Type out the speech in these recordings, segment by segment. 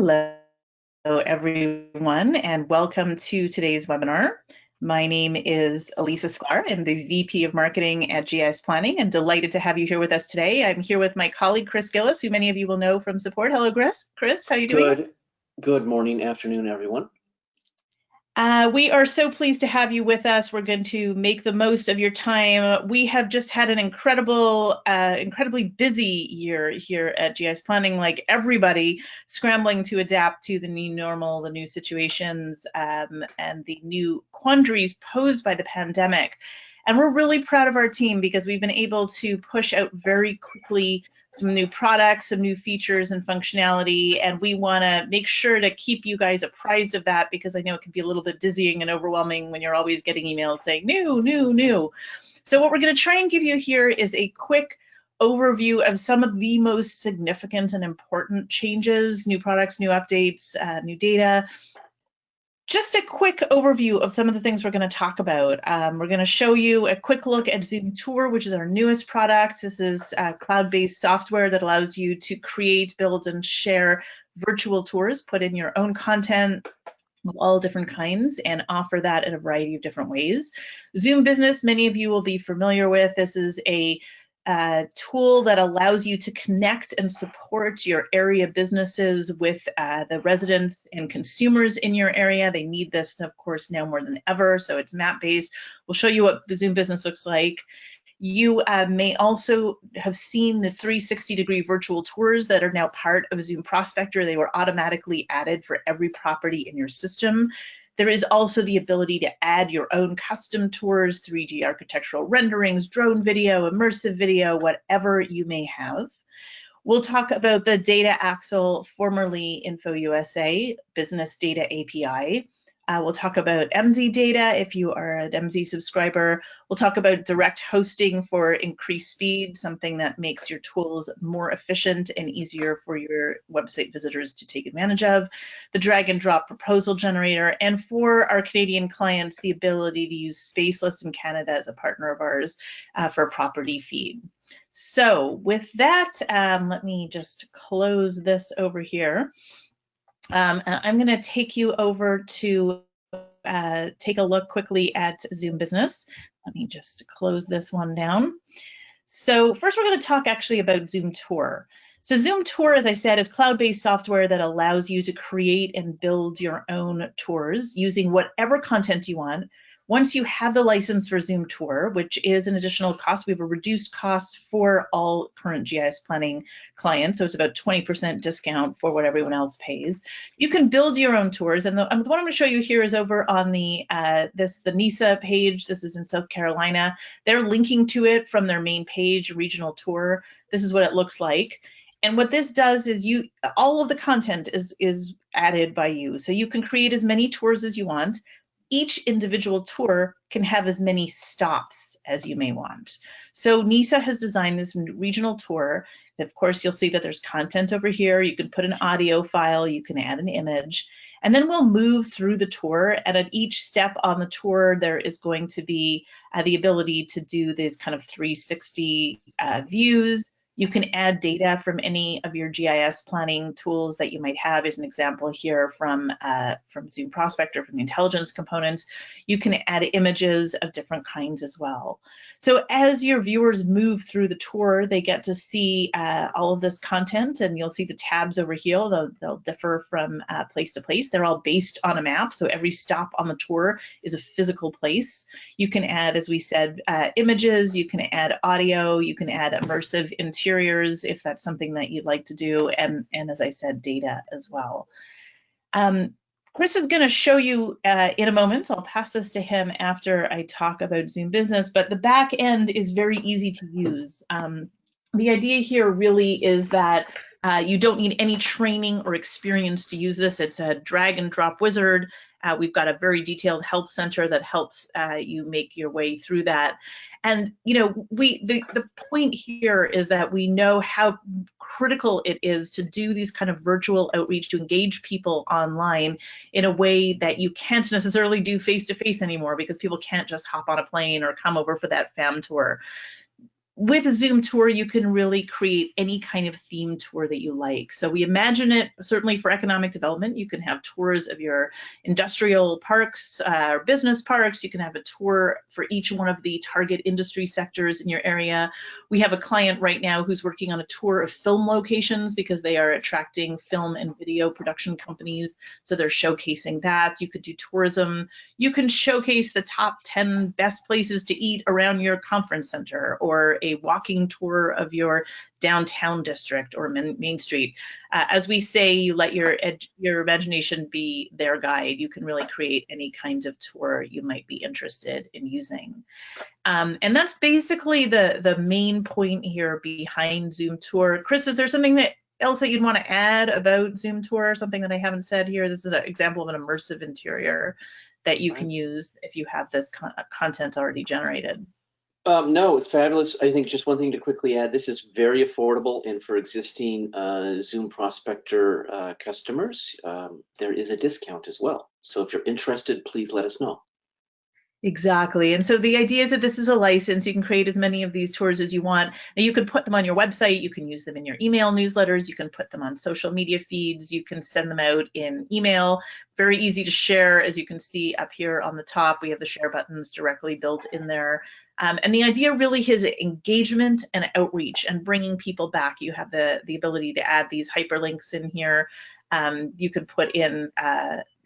Hello, everyone, and welcome to today's webinar. My name is Elisa Sklar. I'm the VP of Marketing at GIS Planning, and delighted to have you here with us today. I'm here with my colleague, Chris Gillis, who many of you will know from support. Hello, Chris. Chris, how are you doing? Good morning, afternoon, everyone. We are so pleased to have you with us. We're going to make the most of your time. We have just had an incredibly busy year here at GIS Planning, like everybody scrambling to adapt to the new normal, the new situations, and the new quandaries posed by the pandemic. And we're really proud of our team because we've been able to push out very quickly some new products, some new features and functionality, and we want to make sure to keep you guys apprised of that because I know it can be a little bit dizzying and overwhelming when you're always getting emails saying new, new, new. So what we're going to try and give you here is a quick overview of some of the most significant and important changes, new products, new updates, new data. Just a quick overview of some of the things we're going to talk about. We're going to show you a quick look at ZoomTour, which is our newest product. This is cloud-based software that allows you to create, build, and share virtual tours, put in your own content of all different kinds, and offer that in a variety of different ways. ZoomBusiness, many of you will be familiar with. This is a tool that allows you to connect and support your area businesses with the residents and consumers in your area. They need this, of course, now more than ever, so it's map-based. We'll show you what ZoomBusiness looks like. You may also have seen the 360-degree virtual tours that are now part of ZoomProspector. They were automatically added for every property in your system. There is also the ability to add your own custom tours, 3D architectural renderings, drone video, immersive video, whatever you may have. We'll talk about the Data Axle, formerly InfoUSA, Business Data API. We'll talk about MZ data if you are an MZ subscriber. We'll talk about direct hosting for increased speed, something that makes your tools more efficient and easier for your website visitors to take advantage of. The drag and drop proposal generator, and for our Canadian clients, the ability to use Spaceless in Canada as a partner of ours for a property feed. So with that, let me just close this over here. I'm going to take you over to take a look quickly at ZoomBusiness. Let me just close this one down. So first we're going to talk actually about ZoomTour. So ZoomTour, as I said, is cloud-based software that allows you to create and build your own tours using whatever content you want. Once you have the license for ZoomTour, which is an additional cost, we have a reduced cost for all current GIS planning clients, so it's about 20% discount for what everyone else pays. You can build your own tours, and what I'm going to show you here is over on the NISA page. This is in South Carolina. They're linking to it from their main page, regional tour. This is what it looks like. And what this does is all of the content is added by you. So you can create as many tours as you want. Each individual tour can have as many stops as you may want. So NISA has designed this regional tour. Of course, you'll see that there's content over here. You can put an audio file, you can add an image, and then we'll move through the tour. And at each step on the tour, there is going to be the ability to do these kind of 360 views. You can add data from any of your GIS planning tools that you might have. As an example here from ZoomProspector, from the intelligence components. You can add images of different kinds as well. So as your viewers move through the tour, they get to see all of this content, and you'll see the tabs over here. They'll differ from place to place. They're all based on a map, so every stop on the tour is a physical place. You can add, as we said, images, you can add audio, you can add immersive interiors if that's something that you'd like to do, and as I said, data as well. Chris is going to show you in a moment. I'll pass this to him after I talk about ZoomBusiness, but the back end is very easy to use. The idea here really is that you don't need any training or experience to use this. It's a drag and drop wizard. We've got a very detailed help center that helps you make your way through that. And the point here is that we know how critical it is to do these kind of virtual outreach, to engage people online in a way that you can't necessarily do face-to-face anymore, because people can't just hop on a plane or come over for that fam tour. with ZoomTour, you can really create any kind of theme tour that you like. So we imagine it certainly for economic development. You can have tours of your industrial parks, business parks. You can have a tour for each one of the target industry sectors in your area. We have a client right now who's working on a tour of film locations because they are attracting film and video production companies. So they're showcasing that. You could do tourism. You can showcase the top 10 best places to eat around your conference center, or a walking tour of your downtown district or Main Street. As we say, you let your imagination be their guide. You can really create any kind of tour you might be interested in using. And that's basically the main point here behind ZoomTour. Chris, is there something else that you'd want to add about ZoomTour, something that I haven't said here? This is an example of an immersive interior that you can use if you have this content already generated. No, it's fabulous. I think just one thing to quickly add, this is very affordable, and for existing ZoomProspector customers, there is a discount as well. So if you're interested, please let us know. Exactly. And so the idea is that this is a license. You can create as many of these tours as you want. Now you can put them on your website. You can use them in your email newsletters. You can put them on social media feeds. You can send them out in email. Very easy to share. As you can see up here on the top, we have the share buttons directly built in there. And the idea really is engagement and outreach and bringing people back. You have the ability to add these hyperlinks in here. You can put in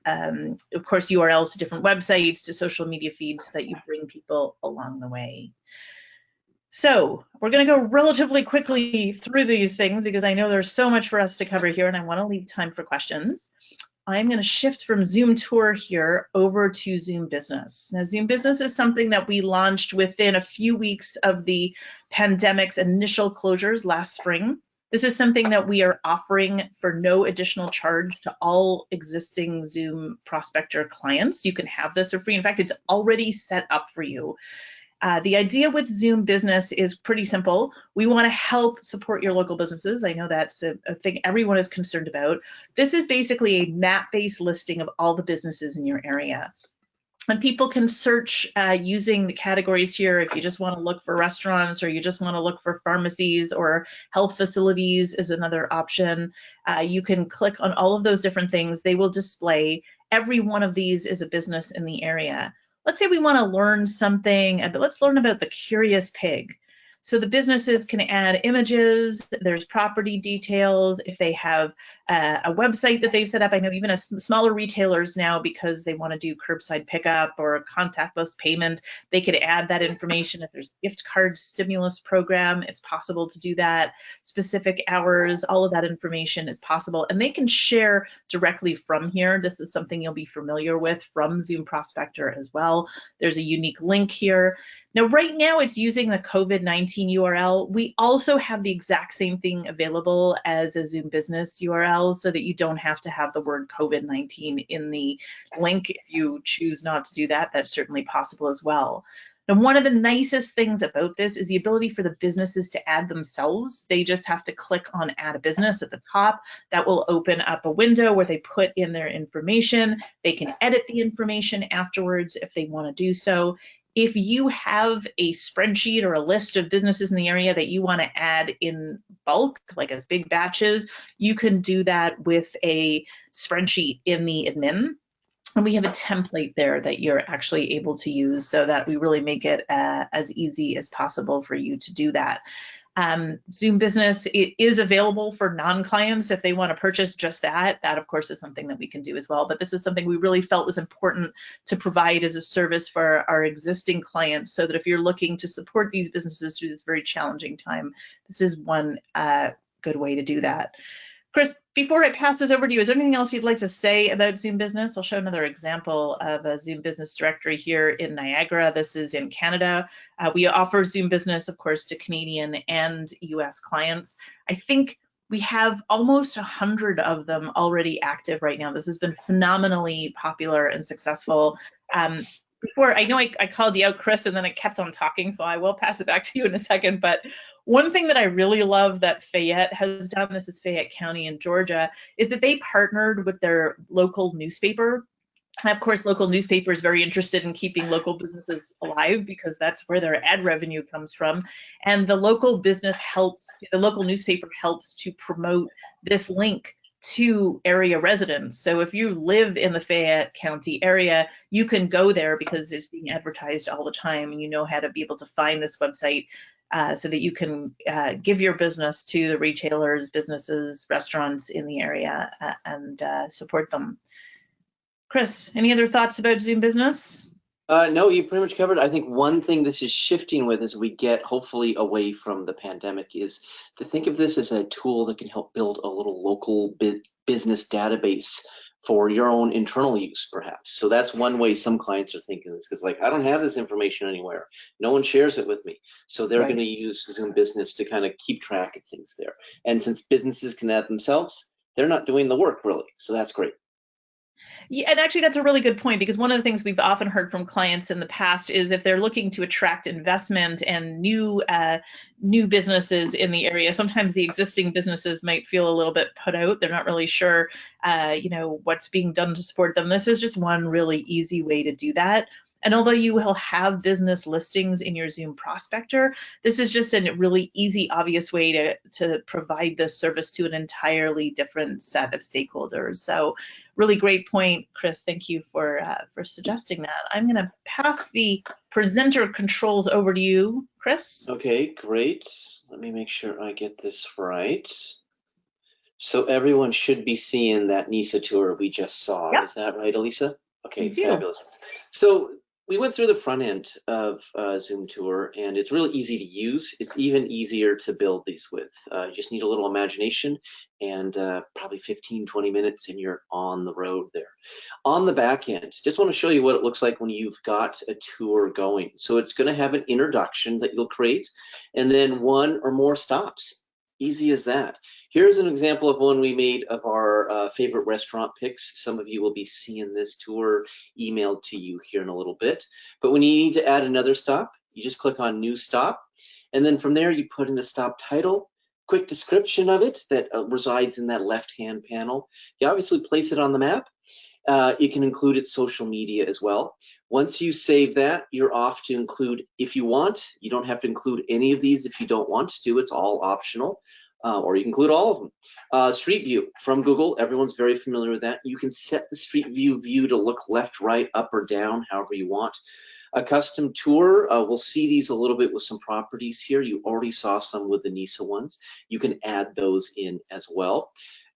of course, URLs to different websites, to social media feeds, so that you bring people along the way. So we're going to go relatively quickly through these things because I know there's so much for us to cover here and I want to leave time for questions. I'm going to shift from ZoomTour here over to ZoomBusiness. Now, ZoomBusiness is something that we launched within a few weeks of the pandemic's initial closures last spring. This is something that we are offering for no additional charge to all existing ZoomProspector clients. You can have this for free. In fact, it's already set up for you. The idea with ZoomBusiness is pretty simple. We want to help support your local businesses. I know that's a thing everyone is concerned about. This is basically a map-based listing of all the businesses in your area. And people can search using the categories here. If you just want to look for restaurants, or you just want to look for pharmacies, or health facilities is another option. You can click on all of those different things. They will display. Every one of these is a business in the area. Let's say we want to learn something, but let's learn about the Curious Pig. So the businesses can add images, there's property details, if they have a website that they've set up. I know even smaller retailers now, because they want to do curbside pickup or contactless payment, they could add that information. If there's a gift card stimulus program, it's possible to do that. Specific hours, all of that information is possible. And they can share directly from here. This is something you'll be familiar with from ZoomProspector as well. There's a unique link here. Now, right now it's using the COVID-19 URL. We also have the exact same thing available as a ZoomBusiness URL, so that you don't have to have the word COVID-19 in the link. If you choose not to do that, that's certainly possible as well. Now, one of the nicest things about this is the ability for the businesses to add themselves. They just have to click on Add a Business at the top. That will open up a window where they put in their information. They can edit the information afterwards if they want to do so. If you have a spreadsheet or a list of businesses in the area that you want to add in bulk, like as big batches, you can do that with a spreadsheet in the admin. And we have a template there that you're actually able to use, so that we really make it as easy as possible for you to do that. ZoomBusiness, it is available for non-clients if they want to purchase just that. That, of course, is something that we can do as well. But this is something we really felt was important to provide as a service for our existing clients, so that if you're looking to support these businesses through this very challenging time, this is one good way to do that. Chris, before I pass this over to you, is there anything else you'd like to say about ZoomBusiness? I'll show another example of a ZoomBusiness directory here in Niagara. This is in Canada. We offer ZoomBusiness, of course, to Canadian and US clients. I think we have almost 100 of them already active right now. This has been phenomenally popular and successful. Before, I know I called you out, Chris, and then I kept on talking, so I will pass it back to you in a second. But one thing that I really love that Fayette has done, this is Fayette County in Georgia, is that they partnered with their local newspaper. Of course, local newspaper is very interested in keeping local businesses alive because that's where their ad revenue comes from. And the local business helps, the local newspaper helps to promote this link to area residents. So if you live in the Fayette County area, you can go there because it's being advertised all the time and you know how to be able to find this website so that you can give your business to the retailers, businesses, restaurants in the area and support them. Chris, any other thoughts about Zoom Business? No, you pretty much covered. I think one thing this is shifting with as we get hopefully away from the pandemic is to think of this as a tool that can help build a little local business database for your own internal use, perhaps. So that's one way some clients are thinking this, because like, I don't have this information anywhere. No one shares it with me. So they're going to use Zoom Business to kind of keep track of things there. And since businesses can add themselves, they're not doing the work really. So that's great. Yeah, and actually that's a really good point because one of the things we've often heard from clients in the past is if they're looking to attract investment and new businesses in the area, sometimes the existing businesses might feel a little bit put out. They're not really sure, what's being done to support them. This is just one really easy way to do that. And although you will have business listings in your Zoom Prospector, this is just a really easy, obvious way to provide this service to an entirely different set of stakeholders. So really great point, Chris. Thank you for suggesting that. I'm going to pass the presenter controls over to you, Chris. Okay, great. Let me make sure I get this right. So everyone should be seeing that NISA tour we just saw. Yep. Is that right, Elisa? Okay, I do. fabulous. So we went through the front end of ZoomTour, and it's really easy to use. It's even easier to build these with. You just need a little imagination and probably 15, 20 minutes, and you're on the road there. On the back end, just want to show you what it looks like when you've got a tour going. So it's going to have an introduction that you'll create, and then one or more stops. Easy as that. Here's an example of one we made of our favorite restaurant picks. Some of you will be seeing this tour emailed to you here in a little bit. But when you need to add another stop, you just click on New Stop. And then from there, you put in the stop title, quick description of it that resides in that left-hand panel. You obviously place it on the map. You can include its social media as well. Once you save that, you're off to include if you want. You don't have to include any of these if you don't want to. It's all optional. Or you can include all of them. Street view from Google, everyone's very familiar with that. You can set the street view to look left, right, up, or down, however you want. A custom tour, we'll see these a little bit with some properties here. You already saw some with the NISA ones. You can add those in as well.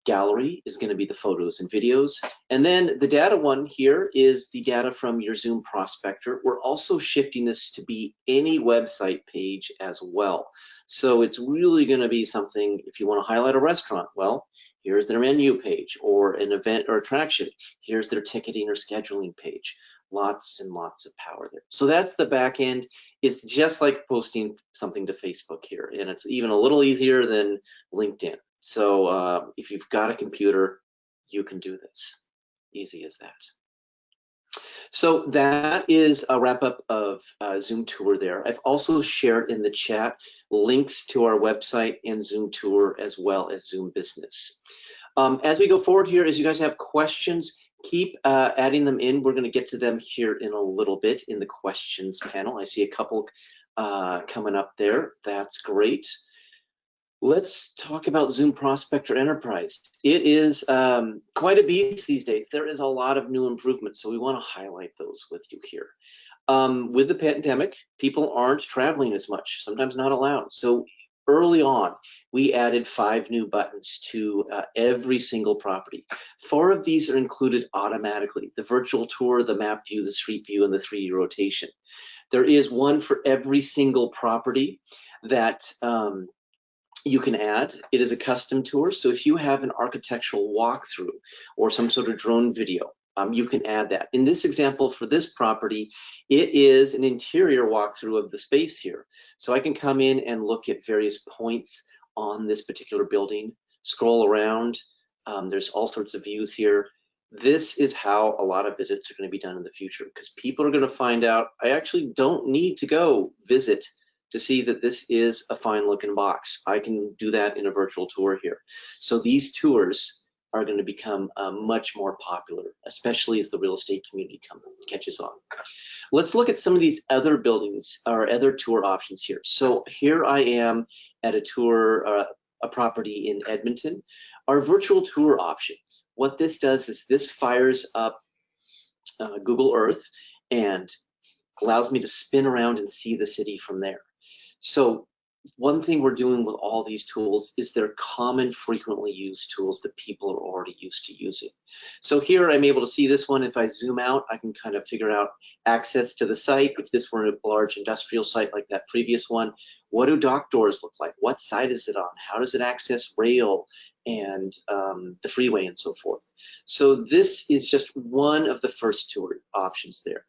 Gallery is going to be the photos and videos. And then the data one here is the data from your Zoom Prospector. We're also shifting this to be any website page as well. So it's really going to be something, if you want to highlight a restaurant, well, here's their menu page, or an event or attraction. Here's their ticketing or scheduling page. Lots and lots of power there. So that's the back end. It's just like posting something to Facebook here, and it's even a little easier than LinkedIn. So if you've got a computer, you can do this. Easy as that. So that is a wrap up of ZoomTour there. I've also shared in the chat links to our website and ZoomTour as well as Zoom Business. As we go forward here, as you guys have questions, keep adding them in. We're going to get to them here in a little bit in the questions panel. I see a couple coming up there. That's great. Let's talk about Zoom Prospector Enterprise. It is quite a beast these days. There is a lot of new improvements, so we want to highlight those with you here. With the pandemic, people aren't traveling as much, sometimes not allowed. So early on, we added 5 new buttons to every single property. 4 of these are included automatically: the virtual tour, the map view, the street view, and the 3D rotation. There is one for every single property that you can add. It is a custom tour, so if you have an architectural walkthrough or some sort of drone video, you can add that. In this example for this property, it is an interior walkthrough of the space here. So I can come in and look at various points on this particular building, scroll around. There's all sorts of views here. This is how a lot of visits are going to be done in the future, because people are going to find out, I actually don't need to go visit to see that this is a fine looking box. I can do that in a virtual tour here. So these tours are going to become much more popular, especially as the real estate community catches on. Let's look at some of these other buildings or other tour options here. So here I am at a tour, a property in Edmonton. Our virtual tour option, what this does is this fires up Google Earth and allows me to spin around and see the city from there. So one thing we're doing with all these tools is they're common, frequently used tools that people are already used to using. So here I'm able to see this one. If I zoom out, I can kind of figure out access to the site. If this were a large industrial site like that previous one, what do dock doors look like? What side is it on? How does it access rail and the freeway and so forth? So this is just one of the first tour options there.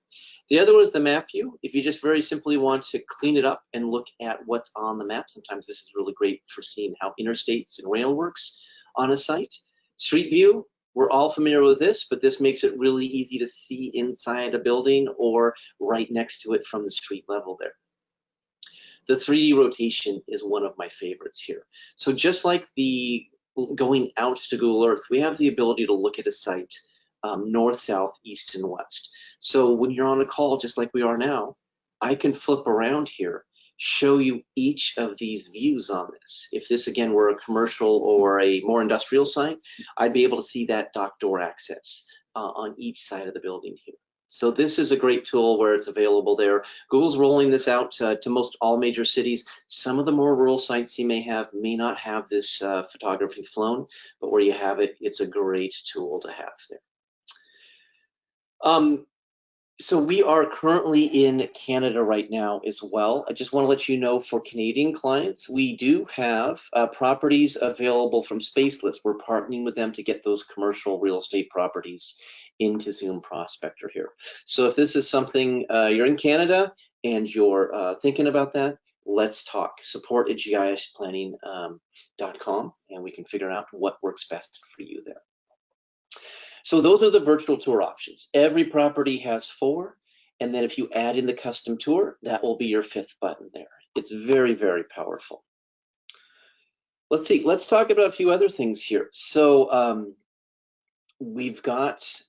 The other one is the map view. If you just very simply want to clean it up and look at what's on the map, sometimes this is really great for seeing how interstates and rail works on a site. Street view, we're all familiar with this, but this makes it really easy to see inside a building or right next to it from the street level there. The 3D rotation is one of my favorites here. So just like the going out to Google Earth, we have the ability to look at a site north, south, east, and west. So when you're on a call, just like we are now, I can flip around here, show you each of these views on this. If this, again, were a commercial or a more industrial site, I'd be able to see that dock door access on each side of the building here. So this is a great tool where it's available there. Google's rolling this out to most all major cities. Some of the more rural sites you may not have this photography flown, but where you have it, it's a great tool to have there. So we are currently in Canada right now as well. I just want to let you know, for Canadian clients, we do have properties available from Spaceless. We're partnering with them to get those commercial real estate properties into ZoomProspector here. So if this is something you're in Canada and you're thinking about that, let's talk. support@gisplanning.com, and we can figure out what works best for you there. So those are the virtual tour options. Every property has 4, and then if you add in the custom tour, that will be your 5th button there. It's very, very powerful. Let's see, let's talk about a few other things here. So we've got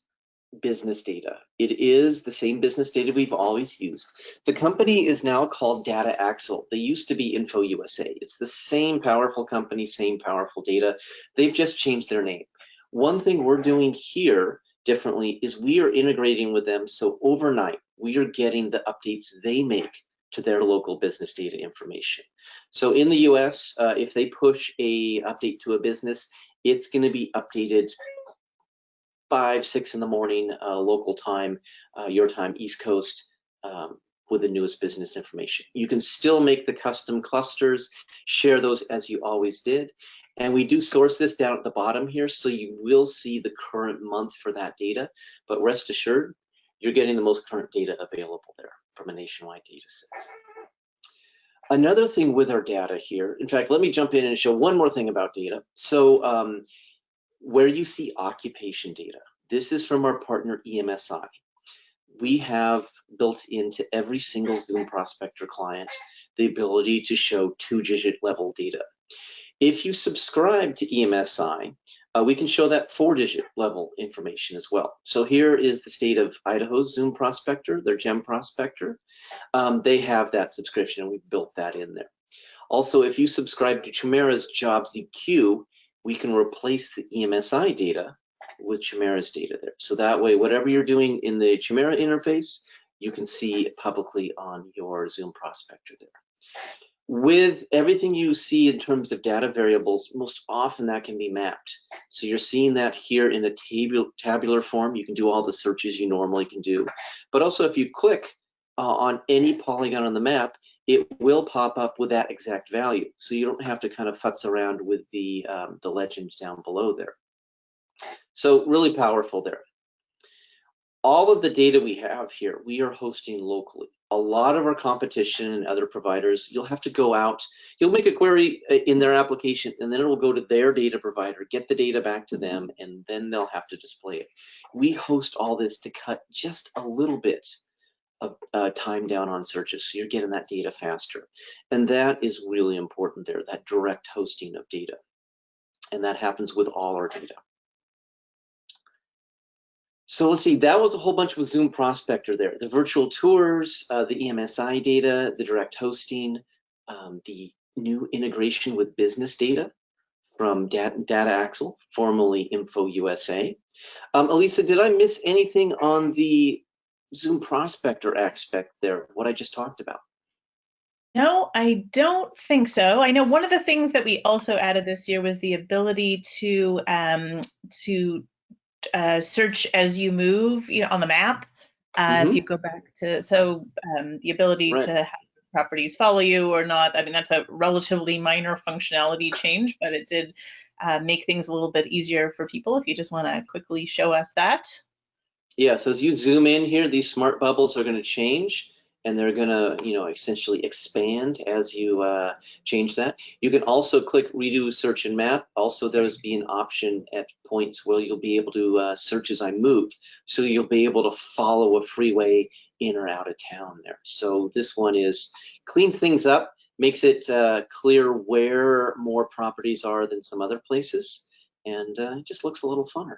business data. It is the same business data we've always used. The company is now called Data Axle. They used to be Info USA. It's the same powerful company, same powerful data. They've just changed their name. One thing we're doing here differently is we are integrating with them, so overnight we are getting the updates they make to their local business data information. So in the US, if they push a update to a business, it's going to be updated 5, 6 in the morning local time, your time, East Coast, with the newest business information. You can still make the custom clusters, share those as you always did. And we do source this down at the bottom here, so you will see the current month for that data. But rest assured, you're getting the most current data available there from a nationwide data set. Another thing with our data here, in fact, let me jump in and show one more thing about data. So where you see occupation data, this is from our partner EMSI. We have built into every single ZoomProspector client the ability to show 2-digit level data. If you subscribe to EMSI, we can show that 4-digit level information as well. So here is the state of Idaho's ZoomProspector, their GEM prospector. They have that subscription, and we've built that in there. Also, if you subscribe to Chmura's Jobs EQ, we can replace the EMSI data with Chmura's data there. So that way, whatever you're doing in the Chmura interface, you can see it publicly on your ZoomProspector there. With everything you see in terms of data variables, most often that can be mapped. So you're seeing that here in a tabular form. You can do all the searches you normally can do. But also if you click on any polygon on the map, it will pop up with that exact value. So you don't have to kind of futz around with the legends down below there. So really powerful there. All of the data we have here, we are hosting locally. A lot of our competition and other providers, you'll have to go out, you'll make a query in their application, and then it will go to their data provider, get the data back to them, and then they'll have to display it. We host all this to cut just a little bit of time down on searches, so you're getting that data faster. And that is really important there, that direct hosting of data. And that happens with all our data. So let's see, that was a whole bunch with Zoom Prospector there. The virtual tours, the EMSI data, the direct hosting, the new integration with business data from Data Axle, formerly Info USA. Elisa, did I miss anything on the Zoom Prospector aspect there, what I just talked about? No, I don't think so. I know one of the things that we also added this year was the ability to search as you move, on the map. If you go back to, the ability Right. to have properties follow you or not. I mean, that's a relatively minor functionality change, but it did make things a little bit easier for people if you just want to quickly show us that. Yeah, so as you zoom in here, these smart bubbles are going to change, and they're going to, essentially expand as you change that. You can also click redo search and map. Also, there's be an option at points where you'll be able to search as I move. So you'll be able to follow a freeway in or out of town there. So this one is cleans things up, makes it clear where more properties are than some other places, and it just looks a little funner.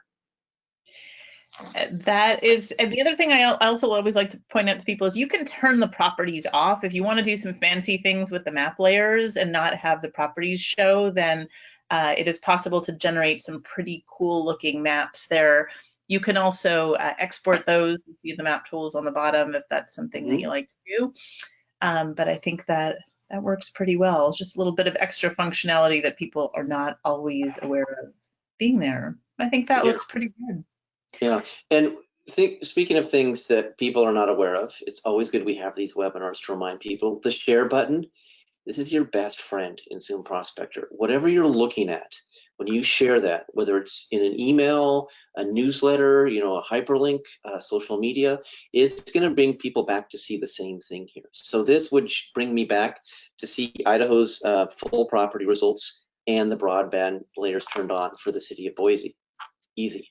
That is, and the other thing I also always like to point out to people is you can turn the properties off. If you want to do some fancy things with the map layers and not have the properties show, then it is possible to generate some pretty cool looking maps there. You can also export those, see the map tools on the bottom if that's something that you like to do. But I think that works pretty well. It's just a little bit of extra functionality that people are not always aware of being there. I think that looks pretty good. Yeah, and speaking of things that people are not aware of, it's always good we have these webinars to remind people. The share button, this is your best friend in Zoom Prospector. Whatever you're looking at, when you share that, whether it's in an email, a newsletter, a hyperlink, social media, it's going to bring people back to see the same thing here. So this would bring me back to see Idaho's full property results and the broadband layers turned on for the city of Boise. Easy.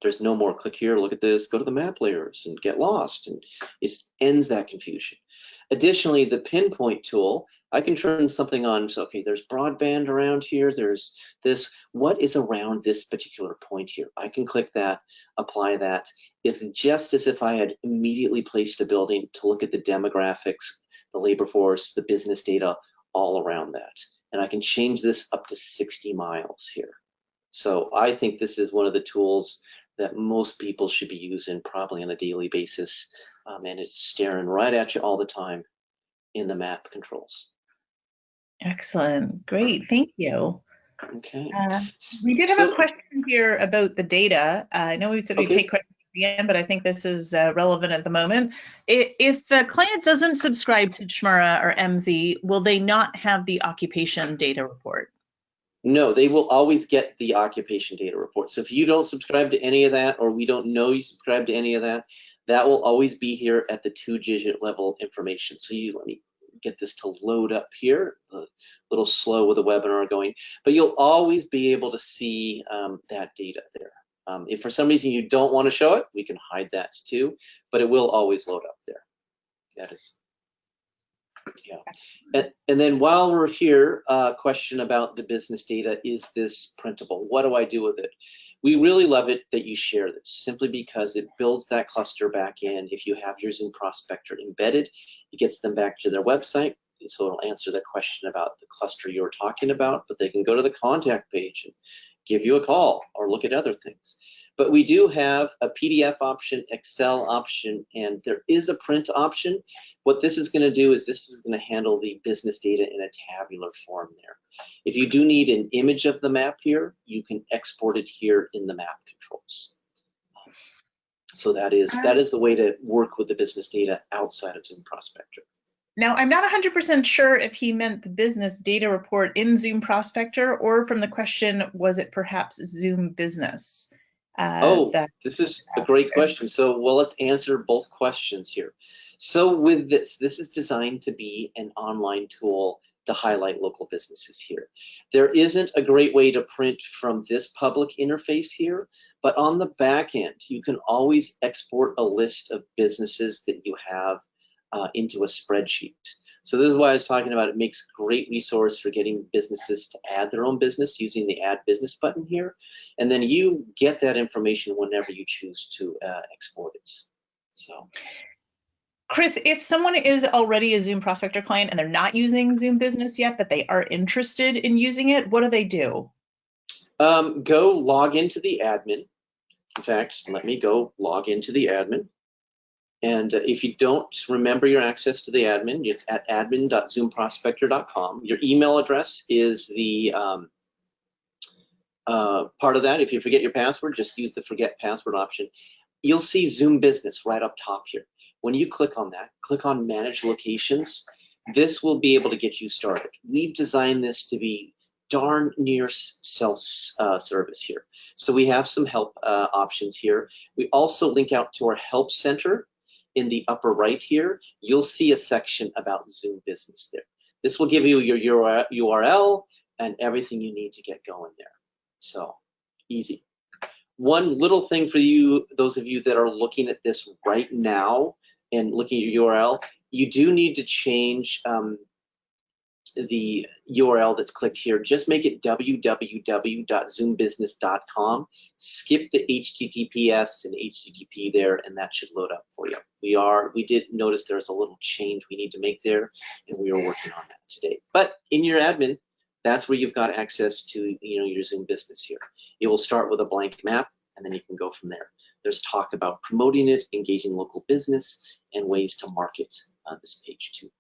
There's no more click here, look at this, go to the map layers and get lost, and it ends that confusion. Additionally, the pinpoint tool, I can turn something on, so okay, there's broadband around here, there's this, what is around this particular point here? I can click that, apply that. It's just as if I had immediately placed a building to look at the demographics, the labor force, the business data, all around that. And I can change this up to 60 miles here. So I think this is one of the tools that most people should be using probably on a daily basis, and it's staring right at you all the time in the map controls. Excellent. Great. Thank you. Okay. We did have a question here about the data. I know we said we'd take questions at the end, but I think this is relevant at the moment. If a client doesn't subscribe to Chmura or MZ, will they not have the occupation data report? No, they will always get the occupation data report. So if you don't subscribe to any of that, or we don't know you subscribe to any of that, that will always be here at the 2-digit level information. So let me get this to load up here, a little slow with the webinar going, but you'll always be able to see that data there. If for some reason you don't want to show it, we can hide that too, but it will always load up there. That is. Yeah. And then while we're here, question about the business data, is this printable? What do I do with it? We really love it that you share this, simply because it builds that cluster back in. If you have your Zoom Prospector embedded, it gets them back to their website. And so it'll answer the question about the cluster you were talking about, but they can go to the contact page and give you a call or look at other things. But we do have a PDF option, Excel option, and there is a print option. What this is going to do is this is going to handle the business data in a tabular form there. If you do need an image of the map here, you can export it here in the map controls. So that is the way to work with the business data outside of Zoom Prospector. Now, I'm not 100% sure if he meant the business data report in Zoom Prospector, or from the question, was it perhaps ZoomBusiness? This is a great question. So, well, let's answer both questions here. So with this is designed to be an online tool to highlight local businesses here. There isn't a great way to print from this public interface here, but on the back end, you can always export a list of businesses that you have into a spreadsheet. So this is why I was talking about it makes a great resource for getting businesses to add their own business using the Add Business button here. And then you get that information whenever you choose to export it. So. Chris, if someone is already a Zoom Prospector client and they're not using Zoom Business yet, but they are interested in using it, what do they do? Go log into the admin. In fact, let me go log into the admin. And if you don't remember your access to the admin, it's at admin.zoomprospector.com. Your email address is the part of that. If you forget your password, just use the forget password option. You'll see Zoom Business right up top here. When you click on that, click on Manage Locations. This will be able to get you started. We've designed this to be darn near self-service here. So we have some help options here. We also link out to our Help Center. In the upper right here, you'll see a section about Zoom Business there. This will give you your URL and everything you need to get going there. So easy. One little thing for you, those of you that are looking at this right now and looking at your URL, you do need to change the URL that's clicked here. Just make it www.zoombusiness.com. Skip the HTTPS and HTTP there, and that should load up for you. We did notice there's a little change we need to make there, and we are working on that today. But in your admin, that's where you've got access to your Zoom Business here. It will start with a blank map, and then you can go from there. There's talk about promoting it, engaging local business, and ways to market this page too.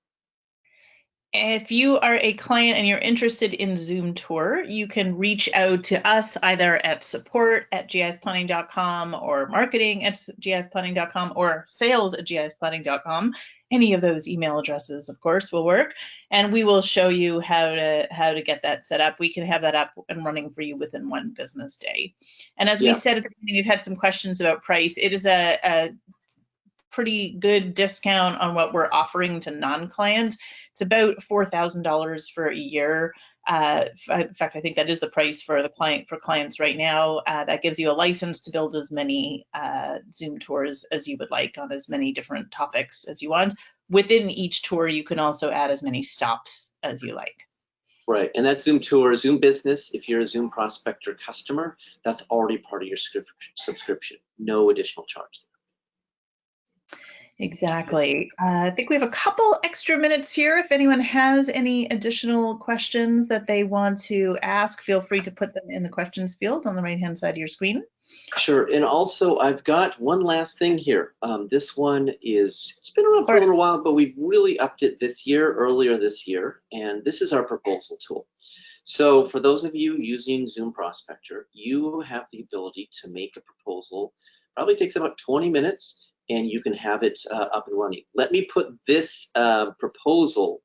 If you are a client and you're interested in ZoomTour, you can reach out to us either at support@gisplanning.com or marketing@gisplanning.com or sales@gisplanning.com. Any of those email addresses, of course, will work, and we will show you how to get that set up. We can have that up and running for you within one business day. And as we said at the beginning, we've had some questions about price. It is a pretty good discount on what we're offering to non-clients. It's about $4,000 for a year. In fact, I think that is the price for clients right now. That gives you a license to build as many Zoom tours as you would like on as many different topics as you want. Within each tour, you can also add as many stops as you like. Right, and that's ZoomTour. Zoom Business, if you're a Zoom Prospector customer, that's already part of your subscription. No additional charge there. Exactly. I think we have a couple extra minutes here. If anyone has any additional questions that they want to ask, feel free to put them in the questions field on the right-hand side of your screen. Sure, and also I've got one last thing here. This one it's been around for a little while, but we've really upped it earlier this year, and this is our proposal tool. So for those of you using Zoom Prospector, you have the ability to make a proposal. Probably takes about 20 minutes. And you can have it up and running. Let me put this proposal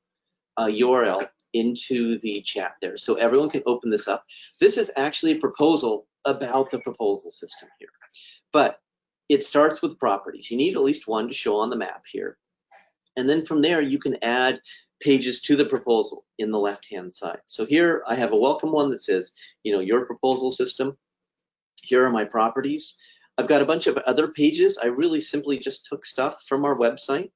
URL into the chat there so everyone can open this up. This is actually a proposal about the proposal system here. But it starts with properties. You need at least one to show on the map here. And then from there, you can add pages to the proposal in the left-hand side. So here I have a welcome one that says, your proposal system. Here are my properties. I've got a bunch of other pages. I really simply just took stuff from our website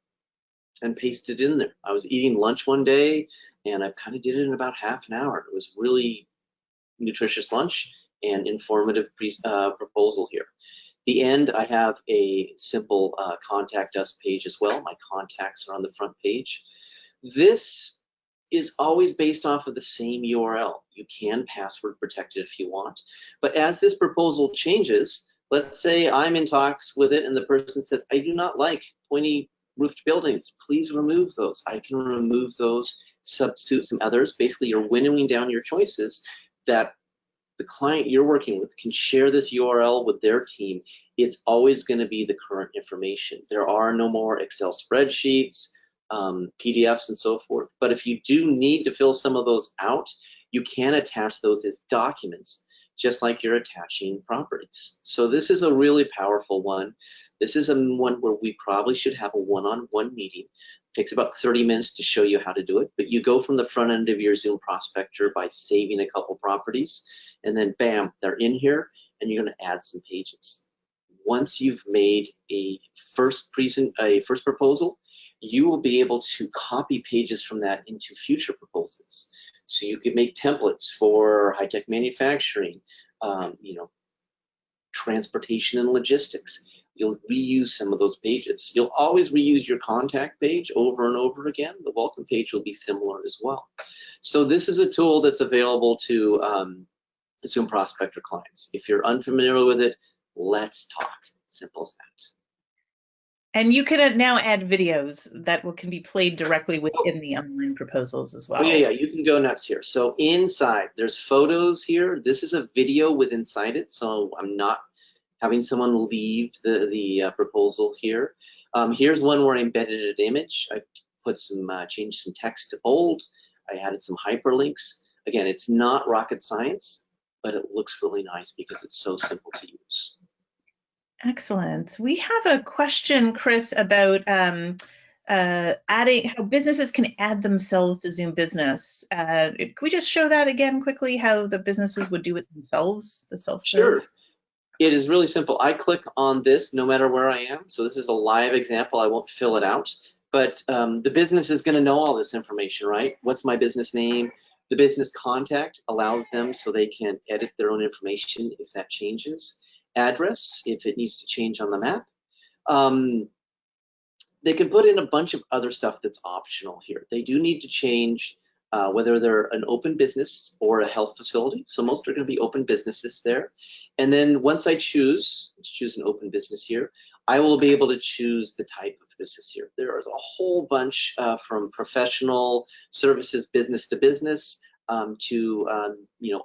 and pasted in there. I was eating lunch one day and I kind of did it in about half an hour. It was really nutritious lunch and informative proposal here. The end, I have a simple contact us page as well. My contacts are on the front page. This is always based off of the same URL. You can password protect it if you want. But as this proposal changes, let's say I'm in talks with it and the person says, I do not like pointy roofed buildings. Please remove those. I can remove those, substitute some others. Basically, you're winnowing down your choices that the client you're working with can share this URL with their team. It's always going to be the current information. There are no more Excel spreadsheets, PDFs, and so forth. But if you do need to fill some of those out, you can attach those as documents, just like you're attaching properties. So this is a really powerful one. This is one where we probably should have a one-on-one meeting. It takes about 30 minutes to show you how to do it, but you go from the front end of your Zoom Prospector by saving a couple properties, and then bam, they're in here, and you're gonna add some pages. once you've made a first proposal, you will be able to copy pages from that into future proposals. So you could make templates for high-tech manufacturing, transportation and logistics. You'll reuse some of those pages. You'll always reuse your contact page over and over again. The welcome page will be similar as well. So this is a tool that's available to ZoomProspector clients. If you're unfamiliar with it, let's talk. Simple as that. And you can now add videos that can be played directly within the online proposals as well. Oh, yeah, you can go nuts here. So inside, there's photos here. This is a video with inside it, so I'm not having someone leave the proposal here. Here's one where I embedded an image. I put changed some text to bold. I added some hyperlinks. Again, it's not rocket science, but it looks really nice because it's so simple to use. Excellent. We have a question, Chris, about adding how businesses can add themselves to Zoom Business. Can we just show that again quickly, how the businesses would do it themselves, the self-serve? Sure. It is really simple. I click on this no matter where I am. So this is a live example. I won't fill it out, but the business is going to know all this information, right? What's my business name? The business contact allows them so they can edit their own information if that changes. Address, if it needs to change on the map. They can put in a bunch of other stuff that's optional here. They do need to change whether they're an open business or a health facility. So most are going to be open businesses there. And then once I choose, let's choose an open business here, I will be able to choose the type of business here. There is a whole bunch from professional services, business to business, to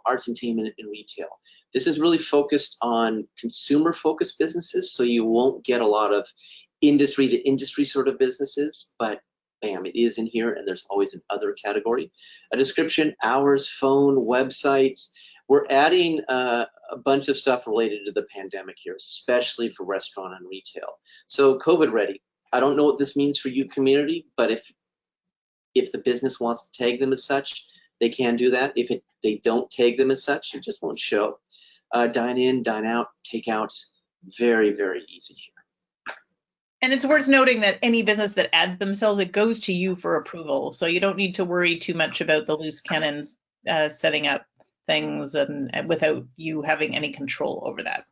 arts, entertainment, and retail. This is really focused on consumer-focused businesses, so you won't get a lot of industry to industry sort of businesses, but bam, it is in here, and there's always an other category. A description, hours, phone, websites. We're adding a bunch of stuff related to the pandemic here, especially for restaurant and retail. So COVID ready. I don't know what this means for you community, but if the business wants to tag them as such, they can do that. If they don't tag them as such, it just won't show. Dine in, dine out, take out, very, very easy here. And it's worth noting that any business that adds themselves, it goes to you for approval. So you don't need to worry too much about the loose cannons setting up things and without you having any control over that.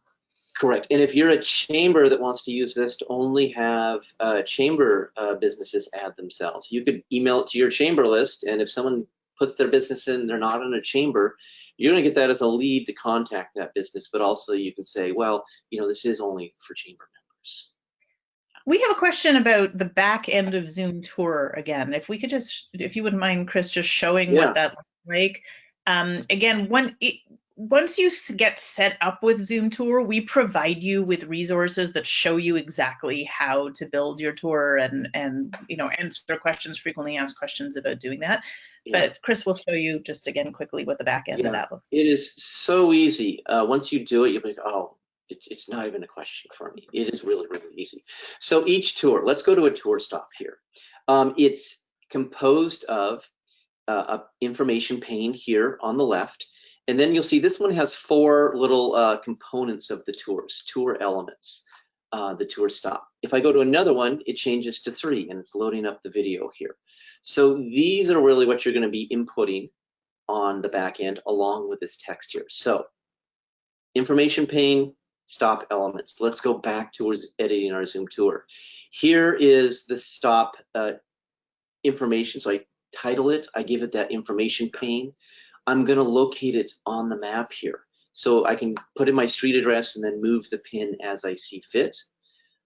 Correct. And if you're a chamber that wants to use this to only have chamber businesses add themselves, you could email it to your chamber list, and if someone puts their business in, they're not in a chamber, you're going to get that as a lead to contact that business, but also you can say, well, this is only for chamber members. We have a question about the back end of ZoomTour again. If you wouldn't mind, Chris, just showing what that looks like. Again, once you get set up with ZoomTour, we provide you with resources that show you exactly how to build your tour and answer questions, frequently asked questions about doing that. Yeah. But Chris will show you just again quickly what the back end of that looks like. It is so easy. Once you do it, you'll be like, oh, it's not even a question for me. It is really, really easy. So each tour, let's go to a tour stop here. It's composed of an information pane here on the left. And then you'll see this one has 4 little components of the tours, tour elements, the tour stop. If I go to another one, it changes to 3, and it's loading up the video here. So these are really what you're going to be inputting on the back end along with this text here. So information pane, stop elements. Let's go back towards editing our ZoomTour. Here is the stop information. So I title it, I give it that information pane. I'm going to locate it on the map here. So I can put in my street address and then move the pin as I see fit.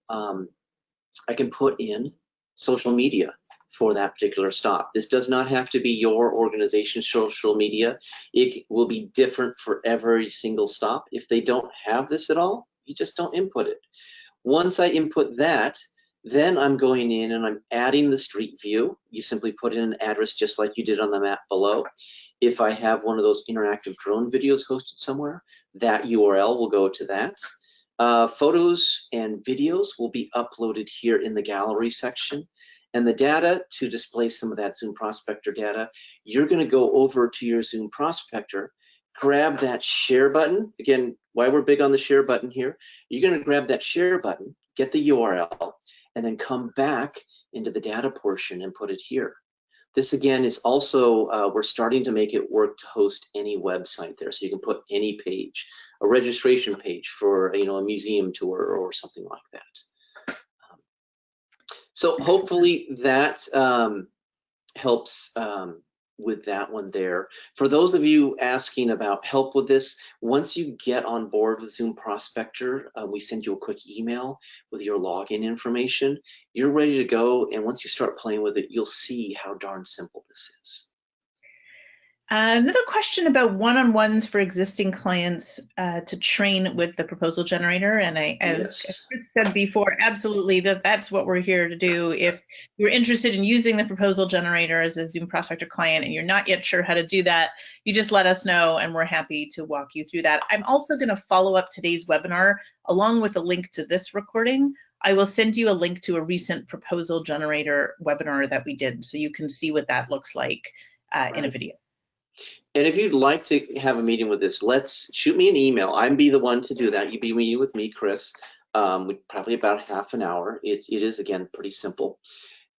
I can put in social media for that particular stop. This does not have to be your organization's social media. It will be different for every single stop. If they don't have this at all, you just don't input it. Once I input that, then I'm going in and I'm adding the street view. You simply put in an address just like you did on the map below. If I have one of those interactive drone videos hosted somewhere, that URL will go to that. Photos and videos will be uploaded here in the gallery section. And the data, to display some of that ZoomProspector data, you're going to go over to your ZoomProspector, grab that share button. Again, why we're big on the share button here. You're going to grab that share button, get the URL, and then come back into the data portion and put it here. This again is also, we're starting to make it work to host any website there. So you can put any page, a registration page for, a museum tour or something like that. So hopefully that helps with that one there. For those of you asking about help with this, once you get on board with ZoomProspector, we send you a quick email with your login information. You're ready to go, and once you start playing with it, you'll see how darn simple this is. Another question about one-on-ones for existing clients to train with the proposal generator. And as Chris said before, absolutely, that's what we're here to do. If you're interested in using the proposal generator as a ZoomProspector client and you're not yet sure how to do that, you just let us know and we're happy to walk you through that. I'm also going to follow up today's webinar along with a link to this recording. I will send you a link to a recent proposal generator webinar that we did so you can see what that looks like in a video. And if you'd like to have a meeting with this, shoot me an email. I'd be the one to do that. You'd be meeting with me, Chris. Probably about half an hour. It is, again, pretty simple.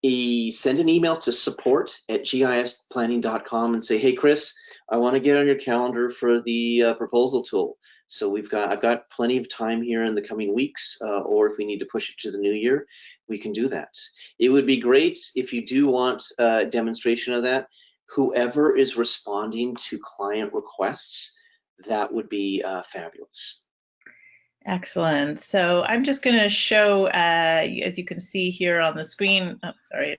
Send an email to support@gisplanning.com and say, hey, Chris, I want to get on your calendar for the proposal tool. So I've got plenty of time here in the coming weeks, or if we need to push it to the new year, we can do that. It would be great if you do want a demonstration of that. Whoever is responding to client requests, that would be fabulous. Excellent. So I'm just going to show, as you can see here on the screen, oh, sorry,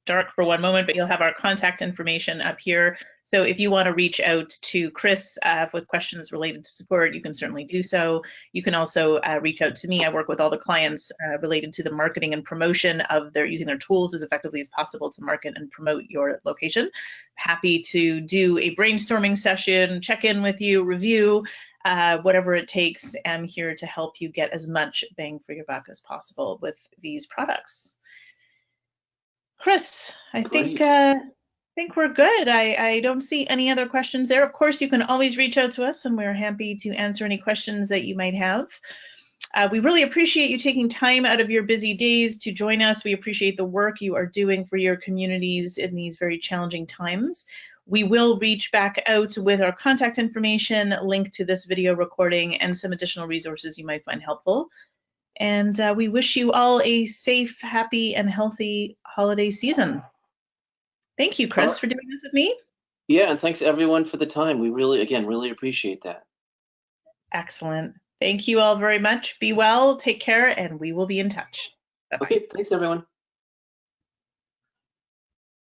dark for one moment, but you'll have our contact information up here. So if you want to reach out to Chris with questions related to support, you can certainly do so. You can also reach out to me. I work with all the clients related to the marketing and promotion of using their tools as effectively as possible to market and promote your location. Happy to do a brainstorming session, check in with you, review, whatever it takes. I'm here to help you get as much bang for your buck as possible with these products. Chris, I think we're good. I don't see any other questions there. Of course, you can always reach out to us and we're happy to answer any questions that you might have. We really appreciate you taking time out of your busy days to join us. We appreciate the work you are doing for your communities in these very challenging times. We will reach back out with our contact information, link to this video recording, and some additional resources you might find helpful. And we wish you all a safe, happy, and healthy holiday season. Thank you, Chris, for doing this with me. Yeah, and thanks everyone for the time. We really appreciate that. Excellent. Thank you all very much. Be well, take care, and we will be in touch. Bye-bye. Okay, thanks everyone.